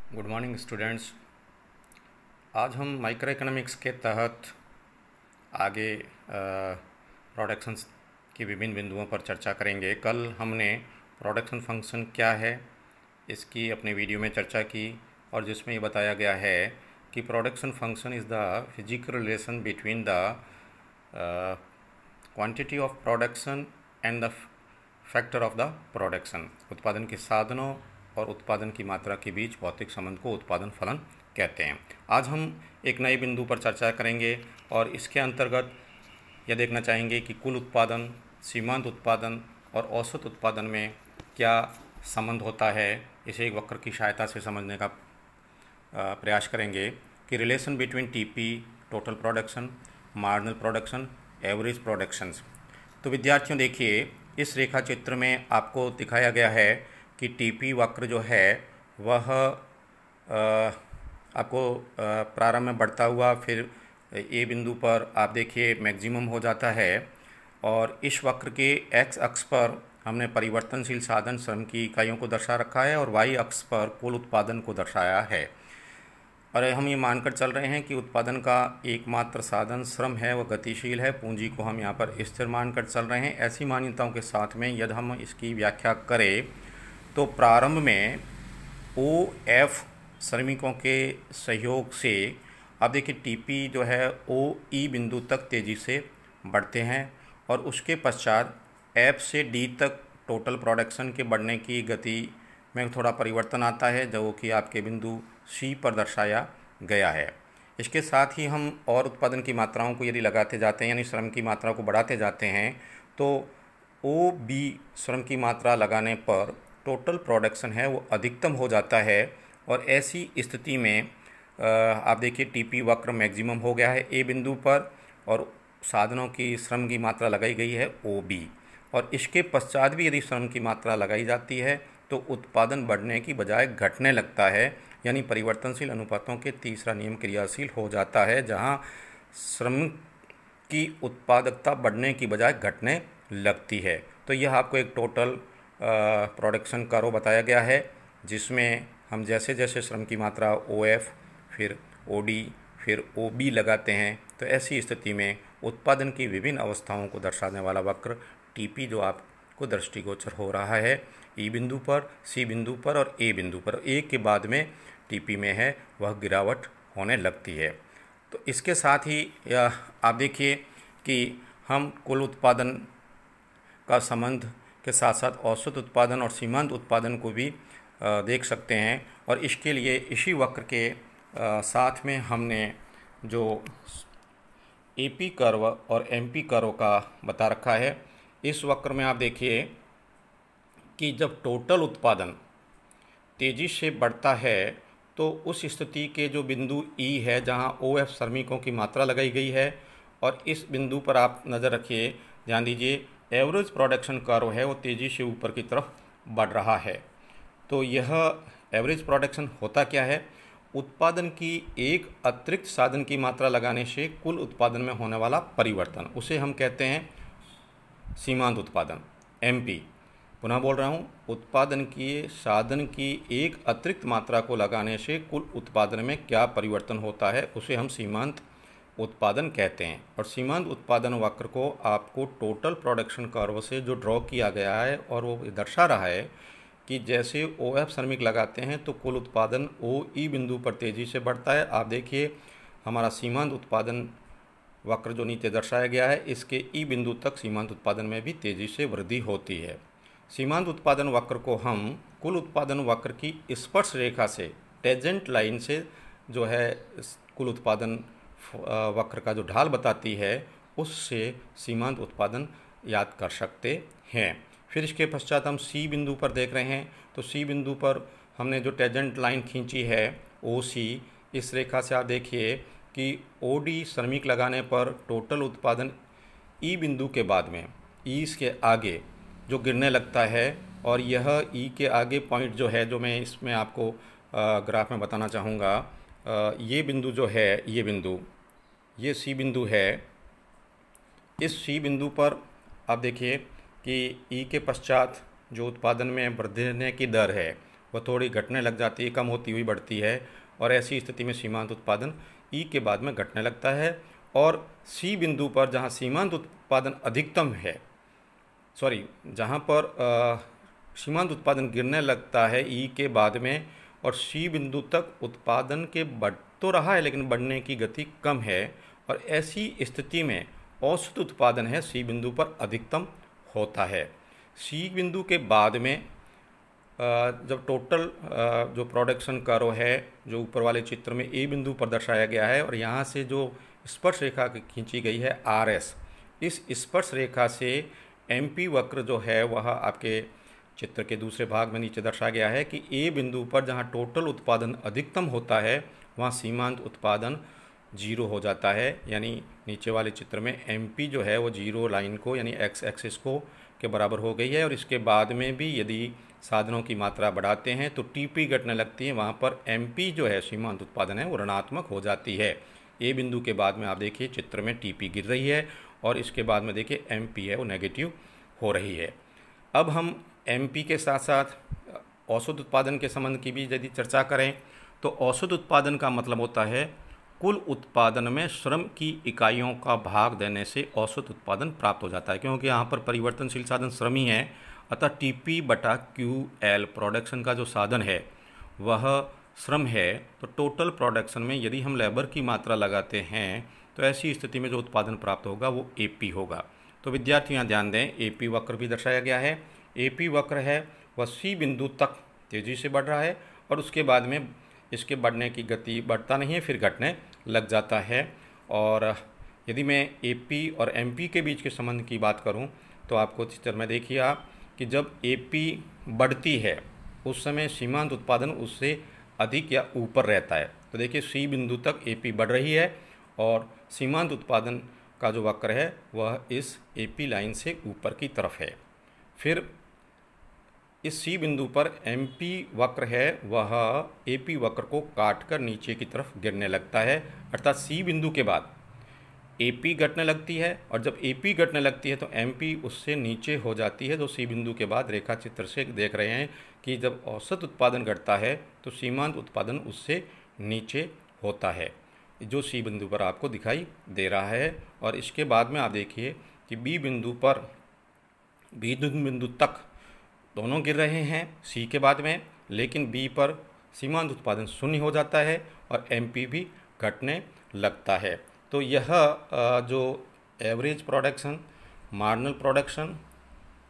Good morning students. आज हम micro economics के तहत आगे प्रोडक्शंस की विभिन्न बिंदुओं पर चर्चा करेंगे। कल हमने प्रोडक्शन फंक्शन क्या है इसकी अपने वीडियो में चर्चा की और जिसमें ये बताया गया है कि production function is the physical relation between the quantity of production and the factor of the production. उत्पादन के साधनों और उत्पादन की मात्रा के बीच भौतिक संबंध को उत्पादन फलन कहते हैं। आज हम एक नए बिंदु पर चर्चा करेंगे और इसके अंतर्गत यह देखना चाहेंगे कि कुल उत्पादन, सीमांत उत्पादन और औसत उत्पादन में क्या संबंध होता है। इसे एक वक्र की सहायता से समझने का प्रयास करेंगे कि relation between TP, total production, marginal production, average productions. तो विद्यार्थियों देखिए, इस रेखा चित्र में आपको दिखाया गया है कि टीपी वक्र जो है वह आपको प्रारंभ में बढ़ता हुआ फिर ए बिंदु पर आप देखिए मैक्सिमम हो जाता है और इस वक्र के एक्स अक्ष पर हमने परिवर्तनशील साधन श्रम की इकाइयों को दर्शा रखा है और वाई अक्ष पर कुल उत्पादन को दर्शाया है। और हम ये मानकर चल रहे हैं कि उत्पादन का एकमात्र साधन श्रम है, वह गतिशील है। पूंजी को हम यहाँ पर स्थिर मानकर चल रहे हैं। ऐसी मान्यताओं के साथ में यदि हम इसकी व्याख्या करें तो प्रारंभ में ओ एफ श्रमिकों के सहयोग से अब देखिए टीपी जो है ओ ई बिंदु तक तेज़ी से बढ़ते हैं और उसके पश्चात एफ से डी तक टोटल प्रोडक्शन के बढ़ने की गति में थोड़ा परिवर्तन आता है, जो कि आपके बिंदु सी पर दर्शाया गया है। इसके साथ ही हम और उत्पादन की मात्राओं को यदि लगाते जाते हैं, यानी श्रम की मात्रा को बढ़ाते जाते हैं, तो ओ बी श्रम की मात्रा लगाने पर टोटल प्रोडक्शन है वो अधिकतम हो जाता है और ऐसी स्थिति में आप देखिए टीपी वक्र मैक्सिमम हो गया है ए बिंदु पर और साधनों की श्रम की मात्रा लगाई गई है ओ बी, और इसके पश्चात भी यदि श्रम की मात्रा लगाई जाती है तो उत्पादन बढ़ने की बजाय घटने लगता है, यानी परिवर्तनशील अनुपातों के तीसरा नियम क्रियाशील हो जाता है, जहां श्रम की उत्पादकता बढ़ने की बजाय घटने लगती है। तो यह आपको एक टोटल प्रोडक्शन कर्व बताया गया है, जिसमें हम जैसे जैसे श्रम की मात्रा ओ एफ फिर ओ डी फिर ओ बी लगाते हैं तो ऐसी स्थिति में उत्पादन की विभिन्न अवस्थाओं को दर्शाने वाला वक्र टीपी जो आपको दृष्टिगोचर हो रहा है ई बिंदु पर, सी बिंदु पर और ए बिंदु पर, एक के बाद में टीपी में है वह गिरावट होने लगती है। तो इसके साथ ही आप देखिए कि हम कुल उत्पादन का संबंध के साथ साथ औसत उत्पादन और सीमांत उत्पादन को भी देख सकते हैं और इसके लिए इसी वक्र के साथ में हमने जो एपी कर्व और एमपी कर्व का बता रखा है। इस वक्र में आप देखिए कि जब टोटल उत्पादन तेज़ी से बढ़ता है तो उस स्थिति के जो बिंदु ई है जहां ओ एफ श्रमिकों की मात्रा लगाई गई है और इस बिंदु पर आप नज़र रखिए, ध्यान दीजिए, एवरेज प्रोडक्शन कर्व है वो तेज़ी से ऊपर की तरफ बढ़ रहा है। तो यह एवरेज प्रोडक्शन होता क्या है? उत्पादन की एक अतिरिक्त साधन की मात्रा लगाने से कुल उत्पादन में होने वाला परिवर्तन, उसे हम कहते हैं सीमांत उत्पादन, एमपी। पुनः बोल रहा हूँ, उत्पादन की साधन की एक अतिरिक्त मात्रा को लगाने से कुल उत्पादन में क्या परिवर्तन होता है उसे हम सीमांत उत्पादन कहते हैं। और सीमांत उत्पादन वक्र को आपको टोटल प्रोडक्शन कर्व से जो ड्रॉ किया गया है और वो दर्शा रहा है कि जैसे ओ एफ श्रमिक लगाते हैं तो कुल उत्पादन ओ ई बिंदु पर तेज़ी से बढ़ता है। आप देखिए हमारा सीमांत उत्पादन वक्र जो नीचे दर्शाया गया है, इसके ई बिंदु तक सीमांत उत्पादन में भी तेज़ी से वृद्धि होती है। सीमांत उत्पादन वक्र को हम कुल उत्पादन वक्र की स्पर्श रेखा से, टेंजेंट लाइन से जो है कुल उत्पादन वक्र का जो ढाल बताती है उससे सीमांत उत्पादन याद कर सकते हैं। फिर इसके पश्चात हम सी बिंदु पर देख रहे हैं, तो सी बिंदु पर हमने जो टेंजेंट लाइन खींची है ओ सी, इस रेखा से आप देखिए कि ओ डी श्रमिक लगाने पर टोटल उत्पादन ई बिंदु के बाद में ई के आगे जो गिरने लगता है और यह ई के आगे पॉइंट जो है, जो मैं इसमें आपको ग्राफ में बताना चाहूँगा, ये बिंदु जो है, ये बिंदु, ये सी बिंदु है। इस सी बिंदु पर आप देखिए कि ई के पश्चात जो उत्पादन में वृद्धि की दर है वह थोड़ी घटने लग जाती है, कम होती हुई बढ़ती है, और ऐसी स्थिति में सीमांत उत्पादन ई के बाद में घटने लगता है। और सी बिंदु पर जहाँ सीमांत उत्पादन अधिकतम है, जहाँ पर सीमांत उत्पादन गिरने लगता है ई के बाद में, और सी बिंदु तक उत्पादन के बढ़ तो रहा है लेकिन बढ़ने की गति कम है, और ऐसी स्थिति में औसत उत्पादन है सी बिंदु पर अधिकतम होता है। सी बिंदु के बाद में जब टोटल जो प्रोडक्शन कर्व है, जो ऊपर वाले चित्र में ए बिंदु पर दर्शाया गया है, और यहाँ से जो स्पर्श रेखा खींची गई है RS, इस स्पर्श रेखा से MP वक्र जो है वह आपके चित्र के दूसरे भाग में नीचे दर्शाया गया है कि ए बिंदु पर जहाँ टोटल उत्पादन अधिकतम होता है वहाँ सीमांत उत्पादन 0 हो जाता है। यानी नीचे वाले चित्र में MP जो है वो 0 लाइन को यानी X एक्सिस को के बराबर हो गई है। और इसके बाद में भी यदि साधनों की मात्रा बढ़ाते हैं तो TP घटने लगती है, वहाँ पर MP जो है सीमांत उत्पादन है वो ऋणात्मक हो जाती है। ए बिंदु के बाद में आप देखिए चित्र में TP गिर रही है, और इसके बाद में देखिए MP है वो नेगेटिव हो रही है। अब हम MP के साथ साथ औसत उत्पादन के संबंध की भी यदि चर्चा करें तो औसत उत्पादन का मतलब होता है कुल उत्पादन में श्रम की इकाइयों का भाग देने से औसत उत्पादन प्राप्त हो जाता है। क्योंकि यहाँ पर परिवर्तनशील साधन श्रम ही है, अतः TP/QL प्रोडक्शन का जो साधन है वह श्रम है। तो टोटल प्रोडक्शन में यदि हम लेबर की मात्रा लगाते हैं तो ऐसी स्थिति में जो उत्पादन प्राप्त होगा वो AP होगा। तो विद्यार्थी यहाँ ध्यान दें, AP वक्र भी दर्शाया गया है। AP वक्र है वह C बिंदु तक तेज़ी से बढ़ रहा है, और उसके बाद में इसके बढ़ने की गति बढ़ता नहीं है, फिर घटने लग जाता है। और यदि मैं AP और MP के बीच के संबंध की बात करूं तो आपको चित्र में देखिए आप कि जब AP बढ़ती है उस समय सीमांत उत्पादन उससे अधिक या ऊपर रहता है। तो देखिए C बिंदु तक AP बढ़ रही है, और सीमांत उत्पादन का जो वक्र है वह इस AP लाइन से ऊपर की तरफ है। फिर इस C बिंदु पर MP वक्र है वह AP वक्र को काटकर नीचे की तरफ गिरने लगता है, अर्थात C बिंदु के बाद AP घटने लगती है, और जब AP घटने लगती है तो MP उससे नीचे हो जाती है। तो C बिंदु के बाद रेखा चित्र से देख रहे हैं कि जब औसत उत्पादन घटता है तो सीमांत उत्पादन उससे नीचे होता है, जो C बिंदु पर आपको दिखाई दे रहा है। और इसके बाद में आप देखिए कि B बिंदु तक दोनों गिर रहे हैं C के बाद में, लेकिन B पर सीमांत उत्पादन शून्य हो जाता है और MP भी घटने लगता है। तो यह जो एवरेज प्रोडक्शन, मार्जिनल प्रोडक्शन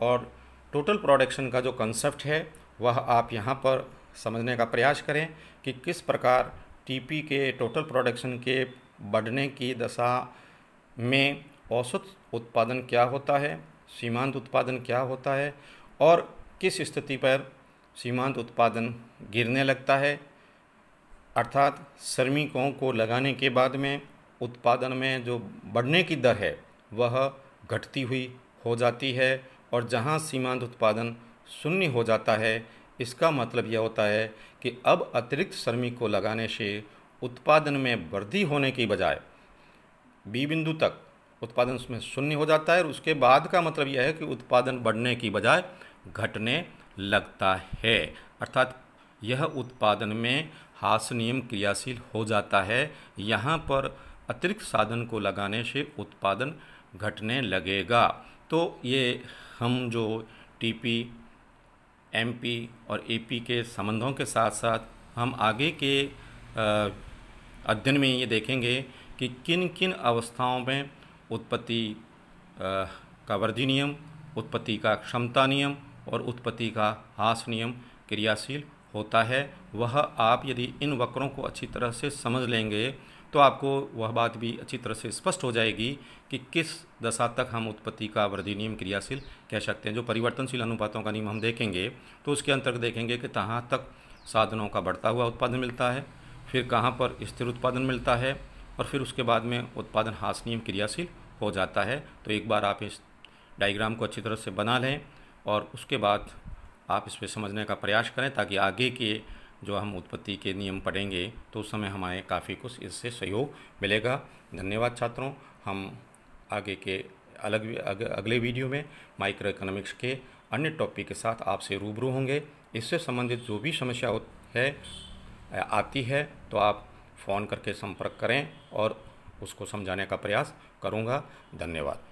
और टोटल प्रोडक्शन का जो कंसेप्ट है वह आप यहाँ पर समझने का प्रयास करें कि किस प्रकार TP के टोटल प्रोडक्शन के बढ़ने की दशा में औसत उत्पादन क्या होता है, सीमांत उत्पादन क्या होता है, और किस स्थिति पर सीमांत उत्पादन गिरने लगता है, अर्थात श्रमिकों को लगाने के बाद में उत्पादन में जो बढ़ने की दर है वह घटती हुई हो जाती है, और जहां सीमांत उत्पादन शून्य हो जाता है इसका मतलब यह होता है कि अब अतिरिक्त श्रमिक को लगाने से उत्पादन में वृद्धि होने की बजाय B बिंदु तक उत्पादन में शून्य हो जाता है, और उसके बाद का मतलब यह है कि उत्पादन बढ़ने की बजाय घटने लगता है, अर्थात यह उत्पादन में हास नियम क्रियाशील हो जाता है। यहाँ पर अतिरिक्त साधन को लगाने से उत्पादन घटने लगेगा। तो ये हम जो TP, MP और AP के संबंधों के साथ साथ हम आगे के अध्ययन में ये देखेंगे कि किन किन अवस्थाओं में उत्पत्ति का वृद्धि नियम, उत्पत्ति का क्षमता नियम और उत्पत्ति का ह्रास नियम क्रियाशील होता है। वह आप यदि इन वक्रों को अच्छी तरह से समझ लेंगे तो आपको वह बात भी अच्छी तरह से स्पष्ट हो जाएगी कि किस दशा तक हम उत्पत्ति का वृद्धि नियम क्रियाशील कह सकते हैं। जो परिवर्तनशील अनुपातों का नियम हम देखेंगे तो उसके अंतर्गत देखेंगे कि कहाँ तक साधनों का बढ़ता हुआ उत्पादन मिलता है, फिर कहाँ पर स्थिर उत्पादन मिलता है, और फिर उसके बाद में उत्पादन ह्रास नियम क्रियाशील हो जाता है। तो एक बार आप इस डायग्राम को अच्छी तरह से बना लें और उसके बाद आप इस पर समझने का प्रयास करें, ताकि आगे के जो हम उत्पत्ति के नियम पढ़ेंगे तो उस समय हमें काफ़ी कुछ इससे सहयोग मिलेगा। धन्यवाद छात्रों। हम आगे के अगले वीडियो में माइक्रो इकोनॉमिक्स के अन्य टॉपिक के साथ आपसे रूबरू होंगे। इससे संबंधित जो भी समस्या है आती है तो आप फ़ोन करके संपर्क करें और उसको समझाने का प्रयास करूँगा। धन्यवाद।